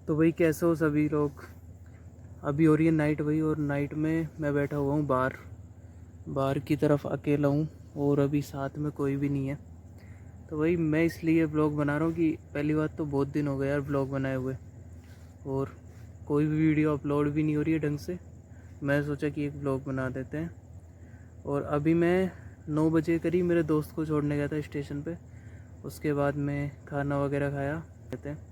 तो भाई कैसे हो सभी लोग। अभी हो रही है नाइट भाई, और नाइट में मैं बैठा हुआ हूँ बाहर बाहर की तरफ अकेला हूँ। और अभी साथ में कोई भी नहीं है। तो भाई मैं इसलिए ब्लॉग बना रहा हूँ कि पहली बात तो बहुत दिन हो गए यार ब्लॉग बनाए हुए, और कोई भी वीडियो अपलोड भी नहीं हो रही है ढंग से। मैं सोचा कि एक ब्लॉग बना देते हैं। और अभी मैं 9 बजे करीब मेरे दोस्त को छोड़ने गया था स्टेशन पे। उसके बाद मैं खाना वगैरह खाया कहते हैं।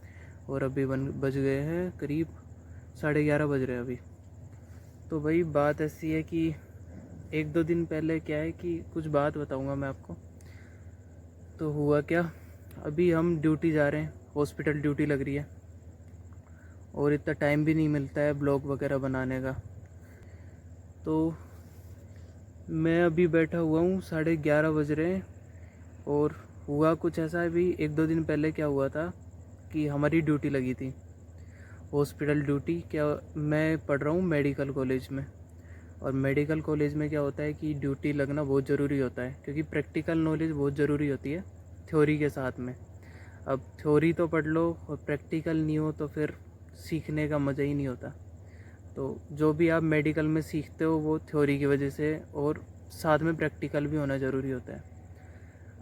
और अभी बज गए हैं करीब 11:30 बज रहे हैं अभी। तो भाई बात ऐसी है कि एक दो दिन पहले क्या है कि कुछ बात बताऊंगा मैं आपको। तो हुआ क्या, अभी हम ड्यूटी जा रहे हैं, हॉस्पिटल ड्यूटी लग रही है, और इतना टाइम भी नहीं मिलता है ब्लॉग वगैरह बनाने का। तो मैं अभी बैठा हुआ हूँ, 11:30 बज रहे हैं। और हुआ कुछ ऐसा है, अभी एक दो दिन पहले क्या हुआ था कि हमारी ड्यूटी लगी थी, हॉस्पिटल ड्यूटी। क्या, मैं पढ़ रहा हूँ मेडिकल कॉलेज में, और मेडिकल कॉलेज में क्या होता है कि ड्यूटी लगना बहुत ज़रूरी होता है, क्योंकि प्रैक्टिकल नॉलेज बहुत ज़रूरी होती है थ्योरी के साथ में। अब थ्योरी तो पढ़ लो और प्रैक्टिकल नहीं हो तो फिर सीखने का मज़ा ही नहीं होता। तो जो भी आप मेडिकल में सीखते हो वो थ्योरी की वजह से, और साथ में प्रैक्टिकल भी होना ज़रूरी होता है।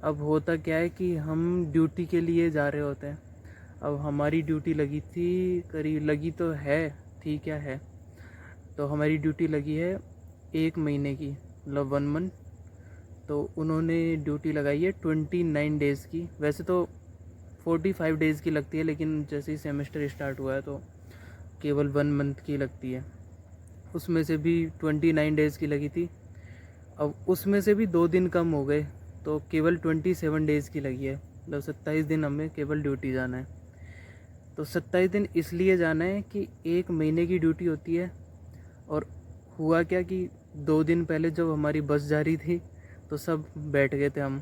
अब होता क्या है कि हम ड्यूटी के लिए जा रहे होते हैं। अब हमारी ड्यूटी लगी थी, करीब लगी तो है, ठीक है। तो हमारी ड्यूटी लगी है 1 महीने की, मतलब 1 मंथ। तो उन्होंने ड्यूटी लगाई है 29 डेज़ की। वैसे तो 45 डेज़ की लगती है, लेकिन जैसे ही सेमेस्टर स्टार्ट हुआ है तो केवल 1 मंथ की लगती है। उसमें से भी 29 डेज़ की लगी थी। अब उसमें से भी 2 दिन कम हो गए, तो केवल 27 डेज़ की लगी है। मतलब 27 दिन हमें केवल ड्यूटी जाना है। तो 27 दिन इसलिए जाना है कि 1 महीने की ड्यूटी होती है। और हुआ क्या कि 2 दिन पहले जब हमारी बस जा रही थी तो सब बैठ गए थे हम।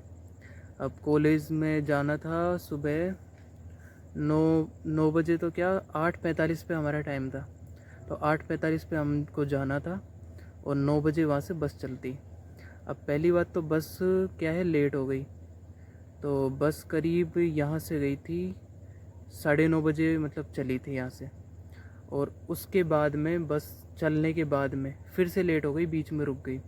अब कॉलेज में जाना था सुबह 9 बजे, तो क्या 8:45 पे हमारा टाइम था। तो 8:45 पे हमको जाना था, और 9 बजे वहाँ से बस चलती। अब पहली बात तो बस क्या है, लेट हो गई। तो बस करीब यहाँ से गई थी 9:30 बजे, मतलब चली थी यहाँ से। और उसके बाद में बस चलने के बाद में फिर से लेट हो गई, बीच में रुक गई।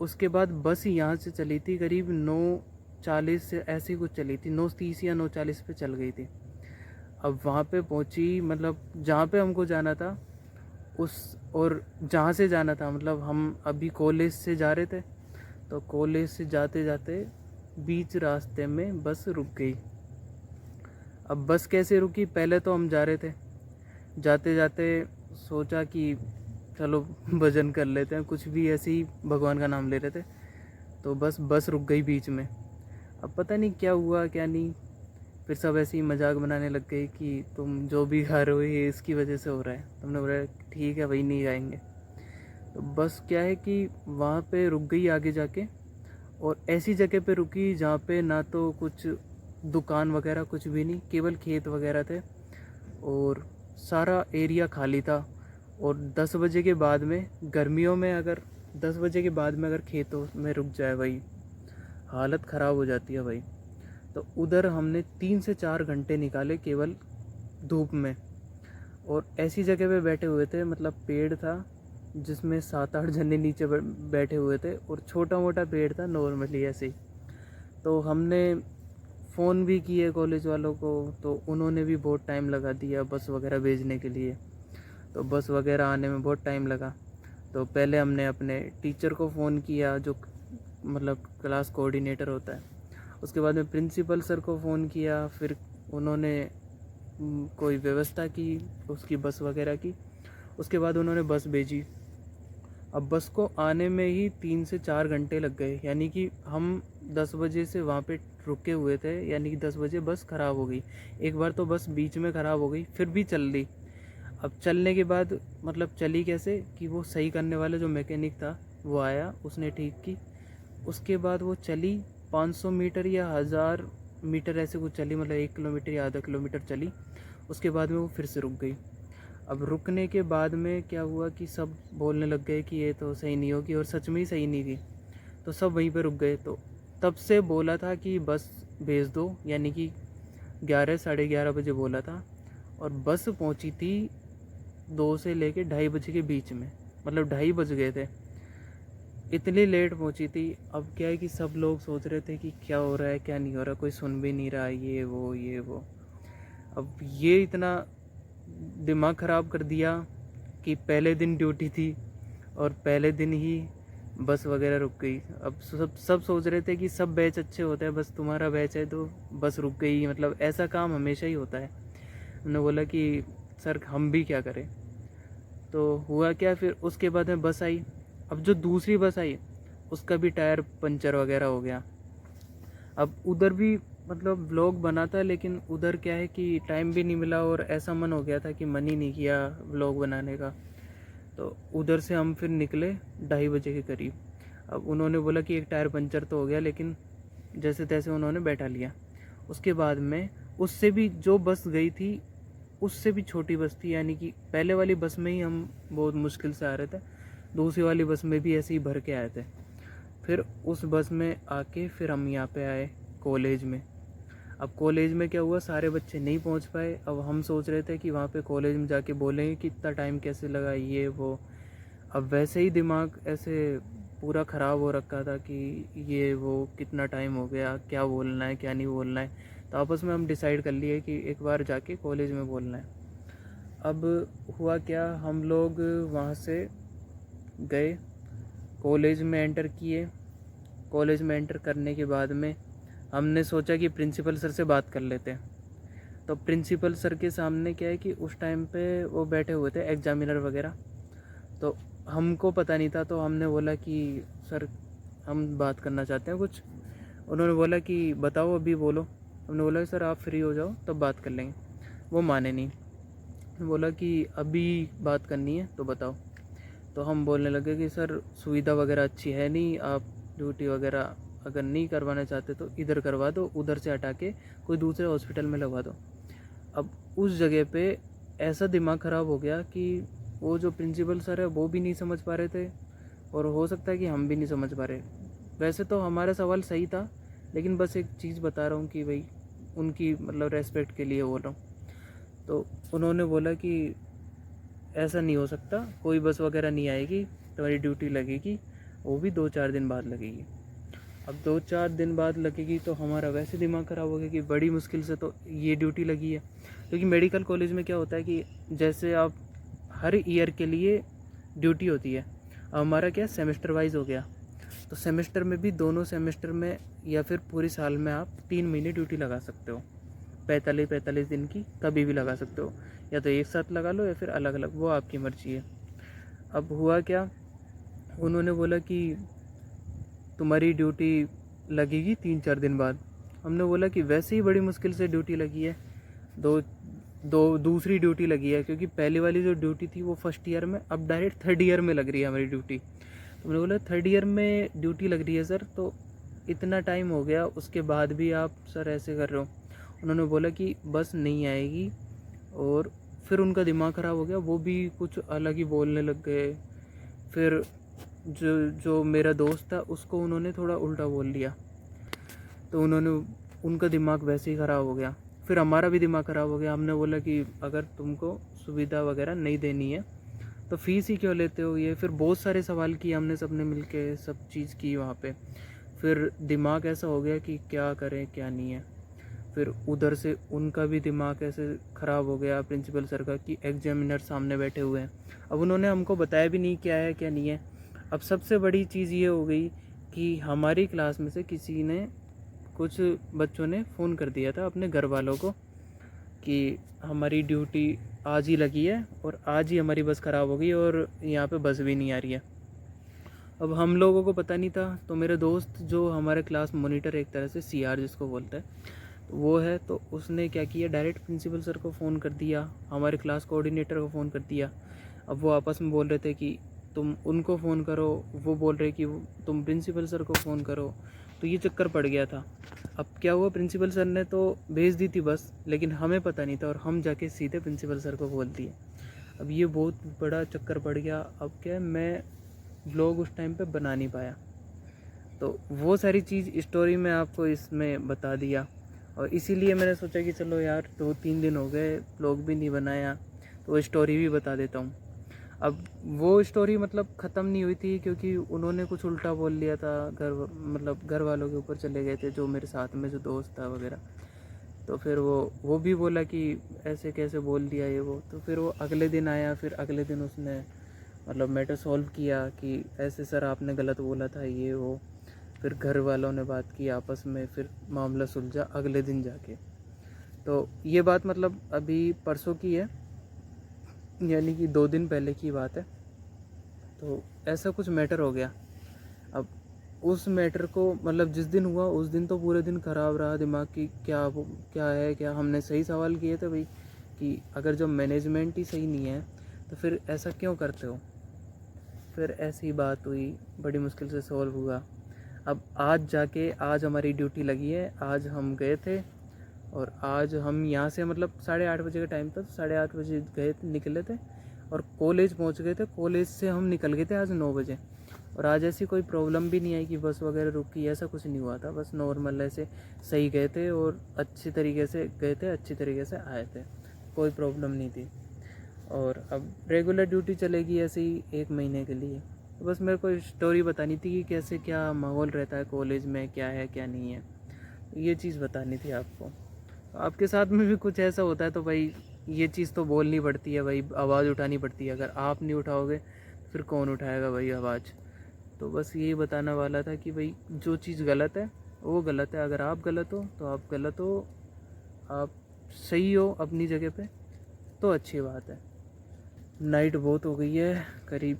उसके बाद बस यहाँ से चली थी करीब 9:40 से ऐसी कुछ चली थी, 9:30 या 9:40 पे चल गई थी। अब वहाँ पे पहुँची, मतलब जहाँ पे हमको जाना था उस, और जहाँ से जाना था, मतलब हम अभी कॉलेज से जा रहे थे। तो कॉलेज से जाते जाते बीच रास्ते में बस रुक गई। अब बस कैसे रुकी, पहले तो हम जा रहे थे, जाते जाते सोचा कि चलो भजन कर लेते हैं, कुछ भी ऐसे ही भगवान का नाम ले रहे थे। तो बस रुक गई बीच में। अब पता नहीं क्या हुआ क्या नहीं, फिर सब ऐसे ही मजाक बनाने लग गए कि तुम जो भी खा रहे हो ये इसकी वजह से हो रहा है। तुमने बोला ठीक है भाई, नहीं खाएंगे। तो बस क्या है कि वहाँ पे रुक गई आगे जाके, और ऐसी जगह पे रुकी जहाँ पे ना तो कुछ दुकान वगैरह कुछ भी नहीं, केवल खेत वगैरह थे, और सारा एरिया खाली था। और 10 बजे के बाद में, गर्मियों में अगर 10 बजे के बाद में अगर खेतों में रुक जाए भाई, हालत ख़राब हो जाती है भाई। तो उधर हमने 3 से 4 घंटे निकाले केवल धूप में। और ऐसी जगह पे बैठे हुए थे, मतलब पेड़ था जिसमें 7-8 जने नीचे बैठे हुए थे, और छोटा मोटा पेड़ था नॉर्मली ऐसे ही। तो हमने फ़ोन भी किए कॉलेज वालों को, तो उन्होंने भी बहुत टाइम लगा दिया बस वगैरह भेजने के लिए। तो बस वगैरह आने में बहुत टाइम लगा। तो पहले हमने अपने टीचर को फ़ोन किया, जो मतलब क्लास कोऑर्डिनेटर होता है। उसके बाद में प्रिंसिपल सर को फ़ोन किया, फिर उन्होंने कोई व्यवस्था की उसकी बस वगैरह की। उसके बाद उन्होंने बस भेजी। अब बस को आने में ही 3 से 4 घंटे लग गए, यानी कि हम 10 बजे से वहाँ पे रुके हुए थे, यानी कि 10 बजे बस ख़राब हो गई। एक बार तो बस बीच में ख़राब हो गई, फिर भी चल दी। अब चलने के बाद मतलब चली कैसे कि वो सही करने वाला जो मैकेनिक था वो आया, उसने ठीक की। उसके बाद वो चली 500 मीटर या 1000 मीटर ऐसे कुछ चली, मतलब 1 किलोमीटर या आधा किलोमीटर चली। उसके बाद में वो फिर से रुक गई। अब रुकने के बाद में क्या हुआ कि सब बोलने लग गए कि ये तो सही नहीं होगी, और सच में ही सही नहीं थी। तो सब वहीं पे रुक गए। तो तब से बोला था कि बस भेज दो, यानी कि 11 साढ़े 11 बजे बोला था, और बस पहुंची थी 2 से लेके 2:30 बजे के बीच में, मतलब 2:30 बज गए थे, इतनी लेट पहुंची थी। अब क्या है कि सब लोग सोच रहे थे कि क्या हो रहा है क्या नहीं हो रहा, कोई सुन भी नहीं रहा, ये वो। अब ये इतना दिमाग ख़राब कर दिया कि पहले दिन ड्यूटी थी और पहले दिन ही बस वगैरह रुक गई। अब सब सोच रहे थे कि सब बैच अच्छे होते हैं, बस तुम्हारा बैच है तो बस रुक गई, मतलब ऐसा काम हमेशा ही होता है। उन्होंने बोला कि सर हम भी क्या करें। तो हुआ क्या, फिर उसके बाद में बस आई। अब जो दूसरी बस आई उसका भी टायर पंचर वगैरह हो गया। अब उधर भी मतलब व्लॉग बना था, लेकिन उधर क्या है कि टाइम भी नहीं मिला और ऐसा मन हो गया था कि मन ही नहीं किया व्लॉग बनाने का। तो उधर से हम फिर निकले 2:30 बजे के करीब। अब उन्होंने बोला कि एक टायर पंचर तो हो गया, लेकिन जैसे तैसे उन्होंने बैठा लिया। उसके बाद में उससे भी जो बस गई थी उससे भी छोटी बस थी, यानी कि पहले वाली बस में ही हम बहुत मुश्किल से आ रहे थे, दूसरी वाली बस में भी ऐसे ही भर के आए थे। फिर उस बस में आके फिर हम यहाँ पे आए कॉलेज में। अब कॉलेज में क्या हुआ, सारे बच्चे नहीं पहुँच पाए। अब हम सोच रहे थे कि वहाँ पे कॉलेज में जाके बोलेंगे कि इतना टाइम कैसे लगा, ये वो। अब वैसे ही दिमाग ऐसे पूरा ख़राब हो रखा था कि ये वो कितना टाइम हो गया, क्या बोलना है क्या नहीं बोलना है। तो आपस में हम डिसाइड कर लिए कि एक बार जाके कॉलेज में बोलना है। अब हुआ क्या, हम लोग वहाँ से गए, कॉलेज में एंटर किए। कॉलेज में एंटर करने के बाद में हमने सोचा कि प्रिंसिपल सर से बात कर लेते हैं। तो प्रिंसिपल सर के सामने क्या है कि उस टाइम पे वो बैठे हुए थे एग्जामिनर वगैरह, तो हमको पता नहीं था। तो हमने बोला कि सर हम बात करना चाहते हैं कुछ। उन्होंने बोला कि बताओ अभी बोलो। हमने बोला सर आप फ्री हो जाओ तब बात कर लेंगे। वो माने नहीं, बोला कि अभी बात करनी है तो बताओ। तो हम बोलने लगे कि सर सुविधा वगैरह अच्छी है नहीं, आप ड्यूटी वगैरह अगर नहीं करवाना चाहते तो इधर करवा दो, उधर से हटा के कोई दूसरे हॉस्पिटल में लगवा दो। अब उस जगह पे ऐसा दिमाग ख़राब हो गया कि वो जो प्रिंसिपल सर है वो भी नहीं समझ पा रहे थे, और हो सकता है कि हम भी नहीं समझ पा रहे। वैसे तो हमारा सवाल सही था, लेकिन बस एक चीज़ बता रहा हूँ कि भाई उनकी मतलब रेस्पेक्ट के लिए बोल रहा हूँ। तो उन्होंने बोला कि ऐसा नहीं हो सकता, कोई बस वगैरह नहीं आएगी, तुम्हारी ड्यूटी लगेगी, वो भी 2-4 दिन बाद लगेगी। अब 2-4 दिन बाद लगेगी तो हमारा वैसे दिमाग ख़राब हो गया कि बड़ी मुश्किल से तो ये ड्यूटी लगी है। क्योंकि मेडिकल कॉलेज में क्या होता है कि जैसे आप हर ईयर के लिए ड्यूटी होती है, अब हमारा क्या सेमेस्टर वाइज हो गया। तो सेमेस्टर में भी दोनों सेमेस्टर में या फिर पूरी साल में आप 3 महीने ड्यूटी लगा सकते हो, 45 दिन की कभी भी लगा सकते हो, या तो एक साथ लगा लो या फिर अलग अलग, वो आपकी मर्ज़ी है। अब हुआ क्या, उन्होंने बोला कि तुम्हारी ड्यूटी लगेगी 3-4 दिन बाद। हमने बोला कि वैसे ही बड़ी मुश्किल से ड्यूटी लगी है, दो दो दूसरी ड्यूटी लगी है, क्योंकि पहली वाली जो ड्यूटी थी वो फर्स्ट ईयर में, अब डायरेक्ट थर्ड ईयर में लग रही है हमारी ड्यूटी। तो मैंने बोला थर्ड ईयर में ड्यूटी लग रही है सर, तो इतना टाइम हो गया उसके बाद भी आप सर ऐसे कर रहे हो। उन्होंने बोला कि बस नहीं आएगी, और फिर उनका दिमाग ख़राब हो गया, वो भी कुछ अलग ही बोलने लग गए। फिर जो मेरा दोस्त था उसको उन्होंने थोड़ा उल्टा बोल लिया, तो उनका दिमाग वैसे ही ख़राब हो गया। फिर हमारा भी दिमाग ख़राब हो गया। हमने बोला कि अगर तुमको सुविधा वगैरह नहीं देनी है तो फ़ीस ही क्यों लेते हो ये। फिर बहुत सारे सवाल किए हमने, सबने मिल के सब चीज़ की वहाँ पे। फिर दिमाग ऐसा हो गया कि क्या करें क्या नहीं है। फिर उधर से उनका भी दिमाग ऐसे ख़राब हो गया प्रिंसिपल सर का, कि एग्जामिनर सामने बैठे हुए हैं। अब उन्होंने हमको बताया भी नहीं क्या है क्या नहीं है। अब सबसे बड़ी चीज़ ये हो गई कि हमारी क्लास में से किसी ने, कुछ बच्चों ने फ़ोन कर दिया था अपने घर वालों को कि हमारी ड्यूटी आज ही लगी है और आज ही हमारी बस ख़राब हो गई और यहाँ पे बस भी नहीं आ रही है। अब हम लोगों को पता नहीं था, तो मेरे दोस्त जो हमारे क्लास मॉनिटर, एक तरह से सीआर जिसको बोलते हैं, तो वो है, तो उसने क्या किया, डायरेक्ट प्रिंसिपल सर को फ़ोन कर दिया, हमारे क्लास कोऑर्डिनेटर को फ़ोन कर दिया। अब वो आपस में बोल रहे थे कि तुम उनको फ़ोन करो, वो बोल रहे कि तुम प्रिंसिपल सर को फ़ोन करो। तो ये चक्कर पड़ गया था। अब क्या हुआ, प्रिंसिपल सर ने तो भेज दी थी बस, लेकिन हमें पता नहीं था और हम जाके सीधे प्रिंसिपल सर को बोल दिए। अब ये बहुत बड़ा चक्कर पड़ गया। अब क्या है, मैं ब्लॉग उस टाइम पे बना नहीं पाया, तो वो सारी चीज़ स्टोरी में आपको इसमें बता दिया। और इसीलिए मैंने सोचा कि चलो यार 2-3 दिन हो गए व्लॉग भी नहीं बनाया, तो वो स्टोरी भी बता देता हूँ। अब वो स्टोरी मतलब ख़त्म नहीं हुई थी, क्योंकि उन्होंने कुछ उल्टा बोल लिया था, घर वालों के ऊपर चले गए थे, जो मेरे साथ में जो दोस्त था वगैरह। तो फिर वो भी बोला कि ऐसे कैसे बोल दिया ये वो। तो फिर वो अगले दिन आया, फिर अगले दिन उसने मतलब मैटर सॉल्व किया कि ऐसे सर आपने गलत बोला था ये वो। फिर घर वालों ने बात की आपस में, फिर मामला सुलझा अगले दिन जाके। तो ये बात मतलब अभी परसों की है, यानी कि 2 दिन पहले की बात है। तो ऐसा कुछ मैटर हो गया। अब उस मैटर को मतलब जिस दिन हुआ उस दिन तो पूरे दिन ख़राब रहा दिमाग की, क्या है क्या हमने सही सवाल किए थे भाई, कि अगर जब मैनेजमेंट ही सही नहीं है तो फिर ऐसा क्यों करते हो। फिर ऐसी बात हुई, बड़ी मुश्किल से सॉल्व हुआ। अब आज हमारी ड्यूटी लगी है, आज हम गए थे। और आज हम यहाँ से मतलब 8:30 बजे का टाइम था, तो 8:30 बजे निकले थे और कॉलेज पहुँच गए थे। कॉलेज से हम निकल गए थे आज 9 बजे। और आज ऐसी कोई प्रॉब्लम भी नहीं आई कि बस वगैरह रुकी, ऐसा कुछ नहीं हुआ था। बस नॉर्मल ऐसे सही गए थे और अच्छी तरीके से गए थे, अच्छी तरीके से आए थे, कोई प्रॉब्लम नहीं थी। और अब रेगुलर ड्यूटी चलेगी ऐसे ही 1 महीने के लिए। तो बस मेरे को स्टोरी बतानी थी कि कैसे क्या माहौल रहता है कॉलेज में, क्या है क्या नहीं है, ये चीज़ बतानी थी आपको। आपके साथ में भी कुछ ऐसा होता है तो भाई ये चीज़ तो बोलनी पड़ती है भाई, आवाज़ उठानी पड़ती है। अगर आप नहीं उठाओगे फिर कौन उठाएगा भाई आवाज़। तो बस यही बताने वाला था कि भाई जो चीज़ गलत है वो गलत है, अगर आप गलत हो तो आप गलत हो, आप सही हो अपनी जगह पे तो अच्छी बात है। नाइट बहुत हो गई है, करीब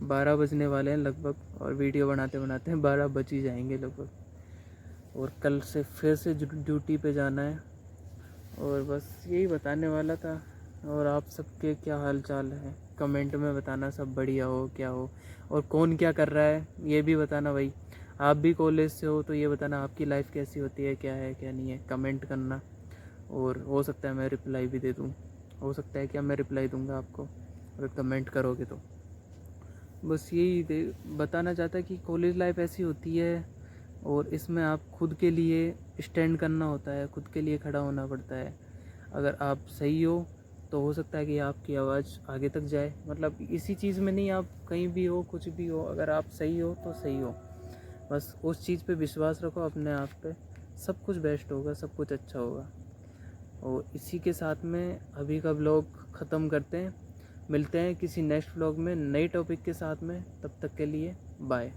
12 बजने वाले हैं लगभग, और वीडियो बनाते बनाते 12 बज ही जाएंगे लगभग। और कल से फिर से ड्यूटी पे जाना है। और बस यही बताने वाला था। और आप सबके क्या हाल चाल है कमेंट में बताना, सब बढ़िया हो क्या हो, और कौन क्या कर रहा है ये भी बताना भाई। आप भी कॉलेज से हो तो ये बताना आपकी लाइफ कैसी होती है क्या नहीं है, कमेंट करना। और हो सकता है मैं रिप्लाई भी दे दूँ, हो सकता है क्या मैं रिप्लाई दूँगा आपको अगर कमेंट करोगे तो। बस यही बताना चाहता कि कॉलेज लाइफ ऐसी होती है, और इसमें आप खुद के लिए स्टैंड करना होता है, खुद के लिए खड़ा होना पड़ता है। अगर आप सही हो तो हो सकता है कि आपकी आवाज़ आगे तक जाए, मतलब इसी चीज़ में नहीं, आप कहीं भी हो कुछ भी हो, अगर आप सही हो तो सही हो। बस उस चीज़ पे विश्वास रखो अपने आप पे, सब कुछ बेस्ट होगा, सब कुछ अच्छा होगा। और इसी के साथ में अभी का व्लॉग ख़त्म करते हैं। मिलते हैं किसी नेक्स्ट व्लॉग में नए टॉपिक के साथ में, तब तक के लिए बाय।